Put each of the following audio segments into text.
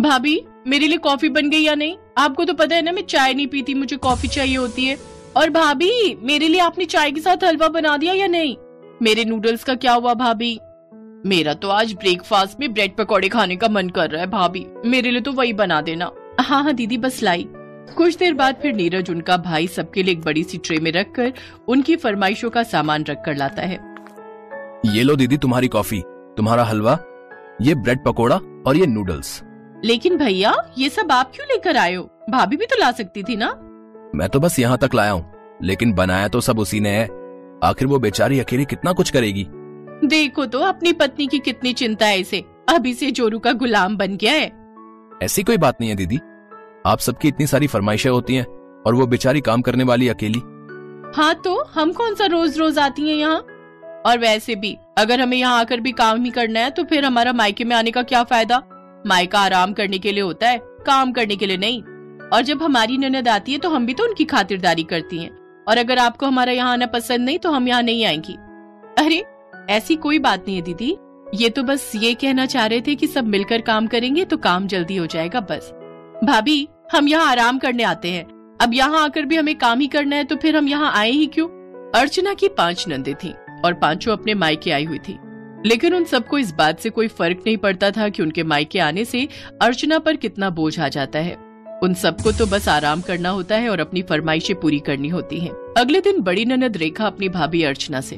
भाभी मेरे लिए कॉफी बन गई या नहीं? आपको तो पता है ना मैं चाय नहीं पीती, मुझे कॉफी चाहिए होती है। और भाभी मेरे लिए आपने चाय के साथ हलवा बना दिया या नहीं? मेरे नूडल्स का क्या हुआ भाभी? मेरा तो आज ब्रेकफास्ट में ब्रेड पकौड़े खाने का मन कर रहा है भाभी, मेरे लिए तो वही बना देना। हाँ हाँ दीदी बस लाई। कुछ देर बाद फिर नीरज उनका भाई सबके लिए एक बड़ी सी ट्रे में रखकर उनकी फरमाइशों का सामान रख कर लाता है। ये लो दीदी तुम्हारी कॉफी, तुम्हारा हलवा, ये ब्रेड पकोड़ा और ये नूडल्स। लेकिन भैया ये सब आप क्यों लेकर आए हो? भाभी भी तो ला सकती थी ना। मैं तो बस यहाँ तक लाया हूँ, लेकिन बनाया तो सब उसी ने है। आखिर वो बेचारी अकेली कितना कुछ करेगी। देखो तो अपनी पत्नी की कितनी चिंता है इसे, अभी से जोरू का गुलाम बन गया है। ऐसी कोई बात नहीं है दीदी, आप सबकी इतनी सारी फरमाइशें होती हैं और वो बेचारी काम करने वाली अकेली। हाँ तो हम कौन सा रोज रोज आती हैं यहाँ? और वैसे भी अगर हमें यहाँ आकर भी काम ही करना है तो फिर हमारा मायके में आने का क्या फायदा? मायका आराम करने के लिए होता है, काम करने के लिए नहीं। और जब हमारी ननद आती है तो हम भी तो उनकी खातिरदारी करती हैं। और अगर आपको हमारा यहाँ आना पसंद नहीं तो हम यहाँ नहीं आएंगी। अरे ऐसी कोई बात नहीं है दीदी, ये तो बस ये कहना चाह रहे थे कि सब मिलकर काम करेंगे तो काम जल्दी हो जाएगा बस। भाभी हम यहाँ आराम करने आते हैं, अब यहाँ आकर भी हमें काम ही करना है तो फिर हम यहाँ आए ही क्यों? अर्चना की 5 नंदे थीं और 5 अपने मायके आई हुई थी, लेकिन उन सबको इस बात से कोई फर्क नहीं पड़ता था कि उनके मायके आने से अर्चना पर कितना बोझ आ जाता है। उन सबको तो बस आराम करना होता है और अपनी फरमाइशें पूरी करनी होती हैं। अगले दिन बड़ी ननद रेखा अपनी भाभी अर्चना से,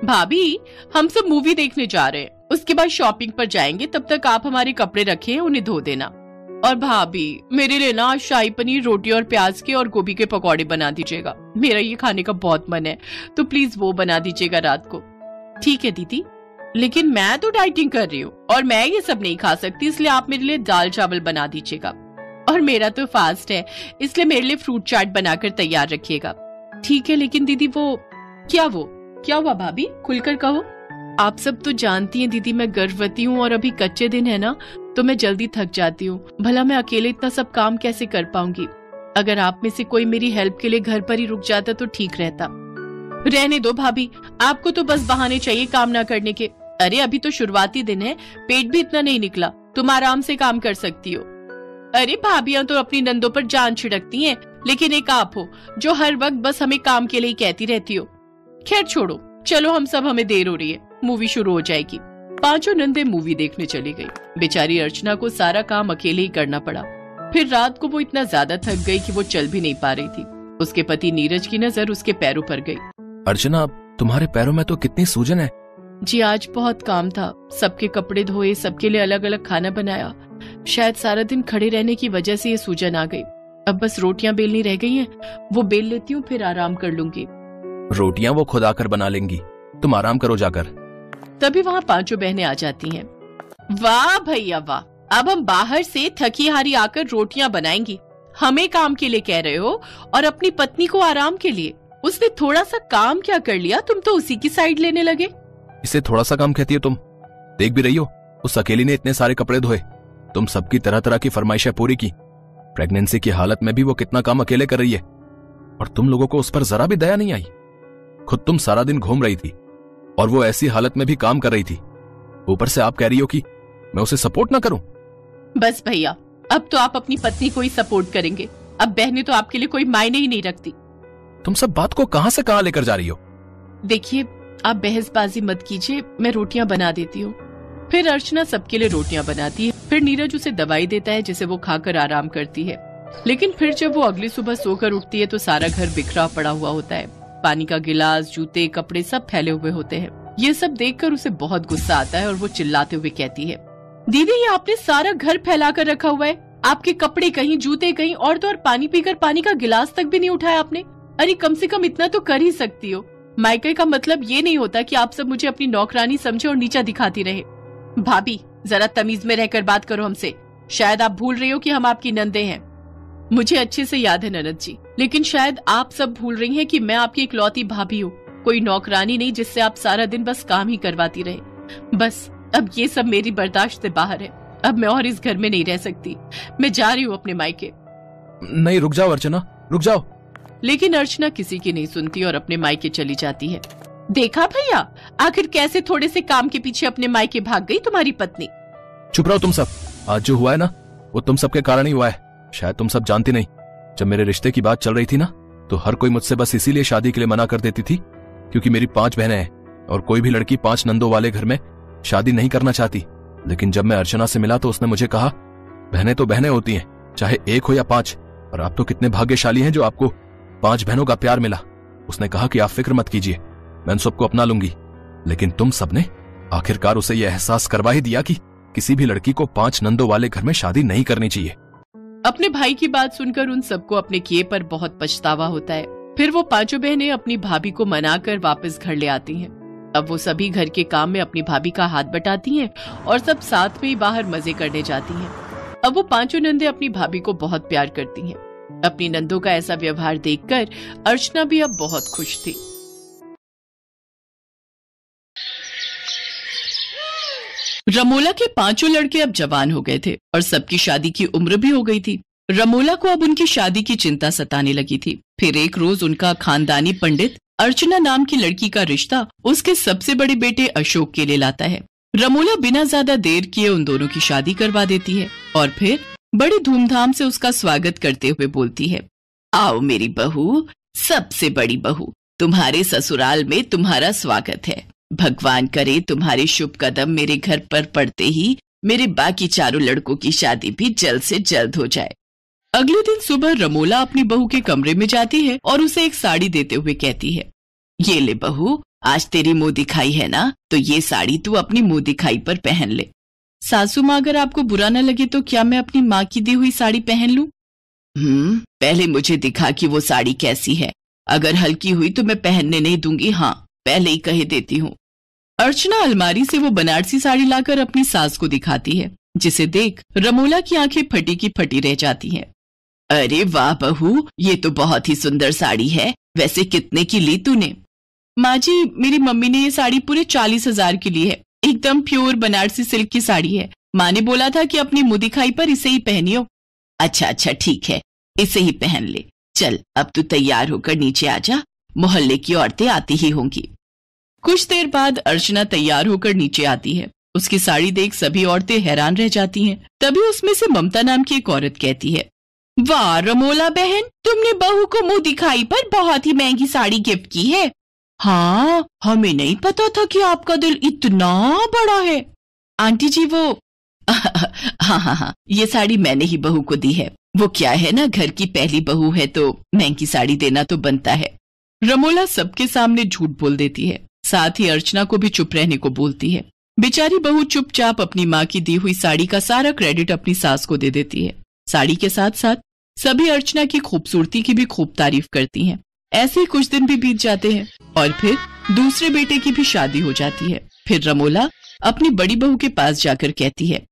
भाभी हम सब मूवी देखने जा रहे हैं, उसके बाद शॉपिंग पर जाएंगे, तब तक आप हमारे कपड़े रखे हैं उन्हें धो देना। और भाभी मेरे लिए ना शाही पनीर, रोटी और प्याज के और गोभी के पकौड़े बना दीजिएगा, मेरा ये खाने का बहुत मन है, तो प्लीज वो बना दीजिएगा रात को। ठीक है दीदी, लेकिन मैं तो डाइटिंग कर रही हूँ और मैं ये सब नहीं खा सकती, इसलिए आप मेरे लिए दाल चावल बना दीजिएगा। और मेरा तो फास्ट है, इसलिए मेरे लिए फ्रूट चाट बनाकर तैयार रखिएगा। ठीक है, लेकिन दीदी वो क्या हुआ भाभी? खुलकर कहो। आप सब तो जानती हैं दीदी मैं गर्भवती हूँ और अभी कच्चे दिन है ना, तो मैं जल्दी थक जाती हूँ। भला मैं अकेले इतना सब काम कैसे कर पाऊंगी? अगर आप में से कोई मेरी हेल्प के लिए घर पर ही रुक जाता तो ठीक रहता। रहने दो भाभी, आपको तो बस बहाने चाहिए काम ना करने के। अरे अभी तो शुरुआती दिन है, पेट भी इतना नहीं निकला, तुम आराम से काम कर सकती हो। अरे भाभियां तो अपनी नंदों पर जान छिड़कती हैं, लेकिन एक आप हो जो हर वक्त बस हमें काम के लिए ही कहती रहती हो। खैर छोड़ो, चलो हमें देर हो रही है, मूवी शुरू हो जाएगी। 5 नंदे मूवी देखने चली गई। बेचारी अर्चना को सारा काम अकेले ही करना पड़ा। फिर रात को वो इतना ज्यादा थक गई कि वो चल भी नहीं पा रही थी। उसके पति नीरज की नजर उसके पैरों पर गई। अर्चना तुम्हारे पैरों में तो कितनी सूजन है। जी आज बहुत काम था, सबके कपड़े धोए, सबके लिए अलग अलग खाना बनाया। शायद सारा दिन खड़े रहने की वजह से ये सूजन आ गई। अब बस रोटियां बेलनी रह गई हैं, वो बेल लेती हूँ फिर आराम कर लूंगी। रोटियां वो खुद आकर बना लेंगी, तुम आराम करो जाकर। तभी वहाँ 5 बहनें आ जाती हैं। वाह भैया वाह, अब हम बाहर से थकी हारी आकर रोटियां बनाएंगी। हमें काम के लिए कह रहे हो और अपनी पत्नी को आराम के लिए। उसने थोड़ा सा काम क्या कर लिया, तुम तो उसी की साइड लेने लगे। इसे थोड़ा सा काम कहती हो तुम? देख भी रही हो उस अकेली ने इतने सारे कपड़े धोए, तुम सबकी तरह तरह की फरमाइशें पूरी की। प्रेगनेंसी की हालत में भी वो कितना काम अकेले कर रही है और तुम लोगों को उस पर जरा भी दया नहीं आई। खुद तुम सारा दिन घूम रही थी और वो ऐसी हालत में भी काम कर रही थी। ऊपर से आप कह रही हो कि मैं उसे सपोर्ट ना करूं। बस भैया, अब तो आप अपनी पत्नी को ही सपोर्ट करेंगे। अब बहनें तो आपके लिए कोई मायने ही नहीं रखती। तुम सब बात को कहां से कहां लेकर जा रही हो? देखिए आप बहसबाजी मत कीजिए, मैं रोटियां बना देती हूँ। फिर अर्चना सबके लिए रोटियां बनाती है। फिर नीरज उसे दवाई देता है जिसे वो खाकर आराम करती है। लेकिन फिर जब वो अगली सुबह सोकर उठती है तो सारा घर बिखरा पड़ा हुआ होता है। पानी का गिलास, जूते, कपड़े सब फैले हुए होते हैं। ये सब देखकर उसे बहुत गुस्सा आता है और वो चिल्लाते हुए कहती है, दीदी ये आपने सारा घर फैला कर रखा हुआ है। आपके कपड़े कहीं, जूते कहीं, और तो और पानी पीकर पानी का गिलास तक भी नहीं उठाया आपने। अरे कम से कम इतना तो कर ही सकती हो। मायके का मतलब ये नहीं होता कि आप सब मुझे अपनी नौकरानी समझे और नीचा दिखाती रहे। भाभी जरा तमीज में रहकर बात करो हमसे। शायद आप भूल रही हो कि हम आपकी नंदे हैं। मुझे अच्छे से याद है ननद जी, लेकिन शायद आप सब भूल रही हैं कि मैं आपकी इकलौती भाभी हूँ, कोई नौकरानी नहीं जिससे आप सारा दिन बस काम ही करवाती रहे। बस अब ये सब मेरी बर्दाश्त से बाहर है। अब मैं और इस घर में नहीं रह सकती। मैं जा रही हूँ अपने मायके। नहीं रुक जाओ अर्चना, रुक जाओ। लेकिन अर्चना किसी की नहीं सुनती और अपने मायके चली जाती है। देखा भैया, आखिर कैसे थोड़े से काम के पीछे अपने मायके भाग गई तुम्हारी पत्नी। चुप रहो तुम सब। आज जो हुआ है ना, वो तुम सबके कारण ही हुआ है। शायद तुम सब जानती नहीं, जब मेरे रिश्ते की बात चल रही थी ना, तो हर कोई मुझसे बस इसीलिए शादी के लिए मना कर देती थी क्योंकि मेरी 5 बहनें हैं और कोई भी लड़की 5 नंदों वाले घर में शादी नहीं करना चाहती। लेकिन जब मैं अर्चना से मिला तो उसने मुझे कहा, बहनें तो बहनें होती हैं, चाहे 1 हो या 5, और आप तो कितने भाग्यशाली हैं जो आपको 5 बहनों का प्यार मिला। उसने कहा कि आप फिक्र मत कीजिए, मैं उन सबको अपना लूंगी। लेकिन तुम सबने आखिरकार उसे यह एहसास करवा ही दिया कि किसी भी लड़की को 5 नंदों वाले घर में शादी नहीं करनी चाहिए। अपने भाई की बात सुनकर उन सबको अपने किए पर बहुत पछतावा होता है। फिर वो 5 बहनें अपनी भाभी को मनाकर वापस घर ले आती हैं। अब वो सभी घर के काम में अपनी भाभी का हाथ बटाती हैं और सब साथ में ही बाहर मजे करने जाती हैं। अब वो 5 नंदे अपनी भाभी को बहुत प्यार करती हैं। अपनी नंदों का ऐसा व्यवहार देखकर अर्चना भी अब बहुत खुश थी। रमोला के 5 लड़के अब जवान हो गए थे और सबकी शादी की उम्र भी हो गई थी। रमोला को अब उनकी शादी की चिंता सताने लगी थी। फिर एक रोज उनका खानदानी पंडित अर्चना नाम की लड़की का रिश्ता उसके सबसे बड़े बेटे अशोक के लिए लाता है। रमोला बिना ज्यादा देर किए उन दोनों की शादी करवा देती है और फिर बड़ी धूमधाम से उसका स्वागत करते हुए बोलती है, आओ मेरी बहू, सबसे बड़ी बहू, तुम्हारे ससुराल में तुम्हारा स्वागत है। भगवान करे तुम्हारे शुभ कदम मेरे घर पर पड़ते ही मेरे बाकी 4 लड़कों की शादी भी जल्द से जल्द हो जाए। अगले दिन सुबह रमोला अपनी बहू के कमरे में जाती है और उसे एक साड़ी देते हुए कहती है, ये ले बहू, आज तेरी मुंह दिखाई है ना, तो ये साड़ी तू अपनी मुंह दिखाई पर पहन ले। सासू माँ, अगर आपको बुरा न लगे तो क्या मैं अपनी माँ की दी हुई साड़ी पहन लूं? पहले मुझे दिखा कि वो साड़ी कैसी है। अगर हल्की हुई तो मैं पहनने नहीं दूंगी, हाँ पहले ही कह देती हूँ। अर्चना अलमारी से वो बनारसी साड़ी लाकर अपनी सास को दिखाती है, जिसे देख रमोला की आंखें फटी की फटी रह जाती हैं। अरे वाह बहू, ये तो बहुत ही सुंदर साड़ी है। वैसे कितने की ली तूने? माँ जी, मेरी मम्मी ने ये साड़ी पूरे 40,000 की ली है। एकदम प्योर बनारसी सिल्क की साड़ी है। माँ ने बोला था कि अपनी मुंह दिखाई पर इसे ही पहनियो। अच्छा ठीक है, इसे ही पहन ले। चल अब तू तैयार होकर नीचे आ जा, मोहल्ले की औरतें आती ही होंगी। कुछ देर बाद अर्चना तैयार होकर नीचे आती है। उसकी साड़ी देख सभी औरतें हैरान रह जाती हैं। तभी उसमें से ममता नाम की एक औरत कहती है, वाह रमोला बहन, तुमने बहू को मुंह दिखाई पर बहुत ही महंगी साड़ी गिफ्ट की है। हाँ, हमें नहीं पता था कि आपका दिल इतना बड़ा है। आंटी जी वो हाँ, ये साड़ी मैंने ही बहू को दी है। वो क्या है ना, घर की पहली बहू है तो महंगी साड़ी देना तो बनता है। रमोला सबके सामने झूठ बोल देती है, साथ ही अर्चना को भी चुप रहने को बोलती है। बेचारी बहू चुपचाप अपनी माँ की दी हुई साड़ी का सारा क्रेडिट अपनी सास को दे देती है। साड़ी के साथ साथ सभी अर्चना की खूबसूरती की भी खूब तारीफ करती हैं। ऐसे ही कुछ दिन भी बीत जाते हैं और फिर दूसरे बेटे की भी शादी हो जाती है। फिर रमोला अपनी बड़ी बहू के पास जाकर कहती है,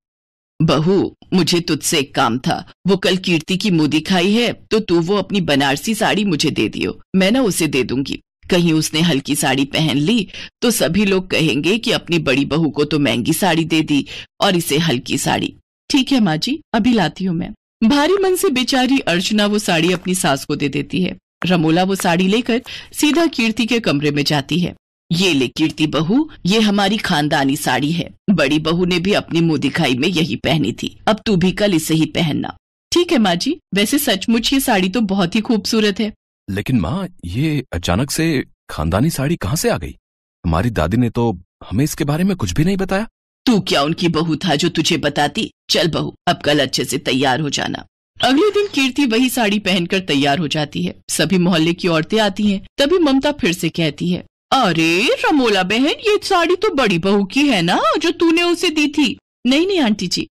बहू मुझे तुझसे एक काम था। वो कल कीर्ति की मुंह दिखाई है तो तू वो अपनी बनारसी साड़ी मुझे दे दियो, मैं ना उसे दे दूंगी। कहीं उसने हल्की साड़ी पहन ली तो सभी लोग कहेंगे कि अपनी बड़ी बहू को तो महंगी साड़ी दे दी और इसे हल्की साड़ी। ठीक है माँ जी, अभी लाती हूँ मैं। भारी मन से बेचारी अर्चना वो साड़ी अपनी सास को दे देती है। रमोला वो साड़ी लेकर सीधा कीर्ति के कमरे में जाती है। ये ले कीर्ति बहू, ये हमारी खानदानी साड़ी है। बड़ी बहू ने भी अपनी मुंह दिखाई में यही पहनी थी, अब तू भी कल इसे ही पहनना। ठीक है माँ जी, वैसे सचमुच ये साड़ी तो बहुत ही खूबसूरत है। लेकिन माँ, ये अचानक से खानदानी साड़ी कहाँ से आ गई? हमारी दादी ने तो हमें इसके बारे में कुछ भी नहीं बताया। तू क्या उनकी बहू था जो तुझे बताती? चल बहू, अब कल अच्छे से तैयार हो जाना। अगले दिन कीर्ति वही साड़ी पहनकर तैयार हो जाती है। सभी मोहल्ले की औरतें आती हैं। तभी ममता फिर से कहती है, अरे रमोला बहन, ये साड़ी तो बड़ी बहू की है ना जो तूने उसे दी थी। नहीं आंटी जी।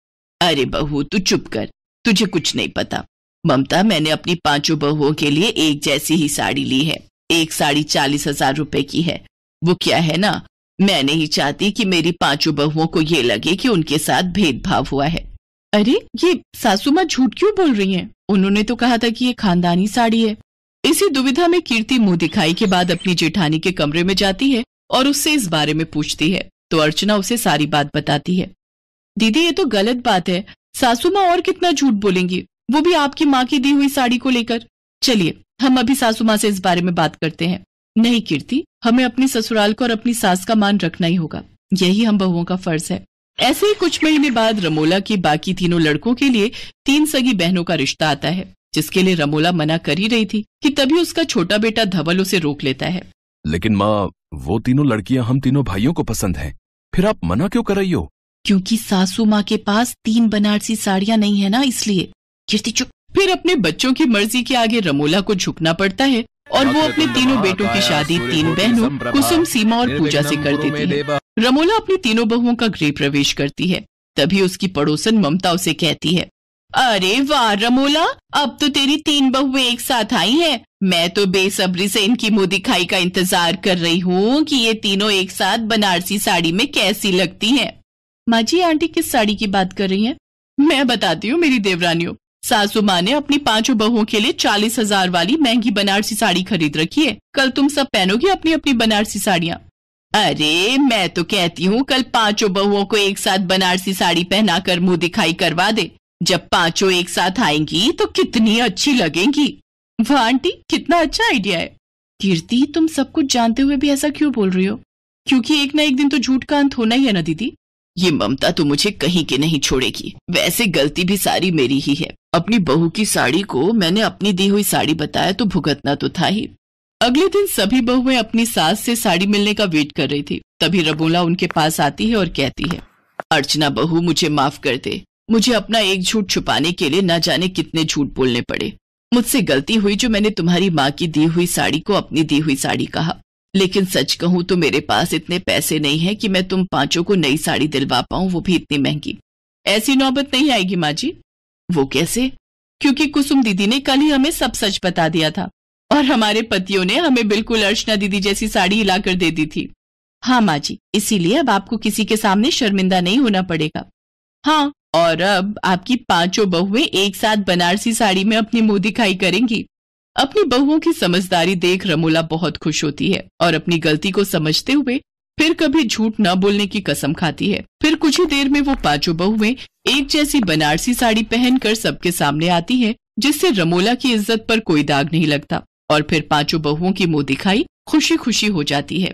अरे बहू तू चुप कर, तुझे कुछ नहीं पता। ममता, मैंने अपनी 5 बहुओं के लिए एक जैसी ही साड़ी ली है। एक साड़ी 40,000 रुपए की है। वो क्या है ना, मैं नहीं चाहती कि मेरी 5 बहुओं को ये लगे कि उनके साथ भेदभाव हुआ है। अरे ये सासू माँ झूठ क्यों बोल रही हैं? उन्होंने तो कहा था कि ये खानदानी साड़ी है। इसी दुविधा में कीर्ति मुंह दिखाई के बाद अपनी जेठानी के कमरे में जाती है और उससे इस बारे में पूछती है तो अर्चना उसे सारी बात बताती है। दीदी ये तो गलत बात है, सासू माँ और कितना झूठ बोलेंगी, वो भी आपकी माँ की दी हुई साड़ी को लेकर। चलिए हम अभी सासू माँ से इस बारे में बात करते हैं। नहीं कीर्ति, हमें अपनी ससुराल को और अपनी सास का मान रखना ही होगा, यही हम बहुओं का फर्ज है। ऐसे ही कुछ महीने बाद रमोला की बाकी तीनों लड़कों के लिए 3 सगी बहनों का रिश्ता आता है, जिसके लिए रमोला मना कर ही रही थी कि तभी उसका छोटा बेटा धवल उसे रोक लेता है। लेकिन माँ, वो तीनों लड़कियां हम तीनों भाइयों को पसंद हैं, फिर आप मना क्यों कर रही हो? क्योंकि सासू माँ के पास 3 बनारसी साड़ियां नहीं है ना, इसलिए। कीर्ति चुप। फिर अपने बच्चों की मर्जी के आगे रमोला को झुकना पड़ता है और वो अपने तीनों बेटों की शादी 3 बहनों कुसुम, सीमा और पूजा से कर देती है। रमोला अपनी तीनों बहुओं का गृह प्रवेश करती है। तभी उसकी पड़ोसन ममता उसे कहती है, अरे वाह रमोला, अब तो तेरी 3 बहुएं एक साथ आई हैं। मैं तो बेसब्री से इनकी मुंह दिखाई का इंतजार कर रही हूँ कि ये तीनों एक साथ बनारसी साड़ी में कैसी लगती हैं। माँ जी, आंटी किस साड़ी की बात कर रही हैं? मैं बताती हूँ मेरी देवरानियों। सासू माँ ने अपनी 5 बहुओं के लिए 40,000 वाली महंगी बनारसी साड़ी खरीद रखी है। कल तुम सब पहनोगी अपनी अपनी बनारसी साड़ियाँ। अरे मैं तो कहती हूँ कल 5 बहुओं को एक साथ बनारसी साड़ी पहनाकर मुंह दिखाई करवा दे। जब 5 एक साथ आएंगी तो कितनी अच्छी लगेंगी। वाह आंटी, कितना अच्छा आइडिया है। कीर्ति, तुम सब कुछ जानते हुए भी ऐसा क्यों बोल रही हो? क्योंकि एक ना एक दिन तो झूठ का अंत होना ही है ना दीदी। ये ममता तो मुझे कहीं के नहीं छोड़ेगी। वैसे गलती भी सारी मेरी ही है। अपनी बहू की साड़ी को मैंने अपनी दी हुई साड़ी बताया तो भुगतना तो था ही। अगले दिन सभी बहुएं अपनी सास से साड़ी मिलने का वेट कर रही थी। तभी रमोला उनके पास आती है और कहती है, अर्चना बहू, मुझे माफ कर दे। मुझे अपना एक झूठ छुपाने के लिए न जाने कितने झूठ बोलने पड़े। मुझसे गलती हुई जो मैंने तुम्हारी माँ की दी हुई साड़ी को अपनी दी हुई साड़ी कहा। लेकिन सच कहूँ तो मेरे पास इतने पैसे नहीं है कि मैं तुम 5 को नई साड़ी दिलवा पाऊं, वो भी इतनी महंगी। ऐसी नौबत नहीं आएगी माँ जी। वो कैसे? क्योंकि कुसुम दीदी ने कल ही हमें सब सच बता दिया था और हमारे पतियों ने हमें बिल्कुल अर्चना दीदी जैसी साड़ी हिलाकर दे दी थी। हाँ माँ जी, इसीलिए अब आपको किसी के सामने शर्मिंदा नहीं होना पड़ेगा। हाँ, और अब आपकी 5 बहुएं एक साथ बनारसी साड़ी में अपनी मुंह दिखाई करेंगी। अपनी बहुओं की समझदारी देख रमोला बहुत खुश होती है और अपनी गलती को समझते हुए फिर कभी झूठ न बोलने की कसम खाती है। फिर कुछ ही देर में वो 5 बहुएं एक जैसी बनारसी साड़ी पहनकर सबके सामने आती हैं, जिससे रमोला की इज्जत पर कोई दाग नहीं लगता और फिर 5 बहुओं की मुंह दिखाई खुशी खुशी हो जाती है।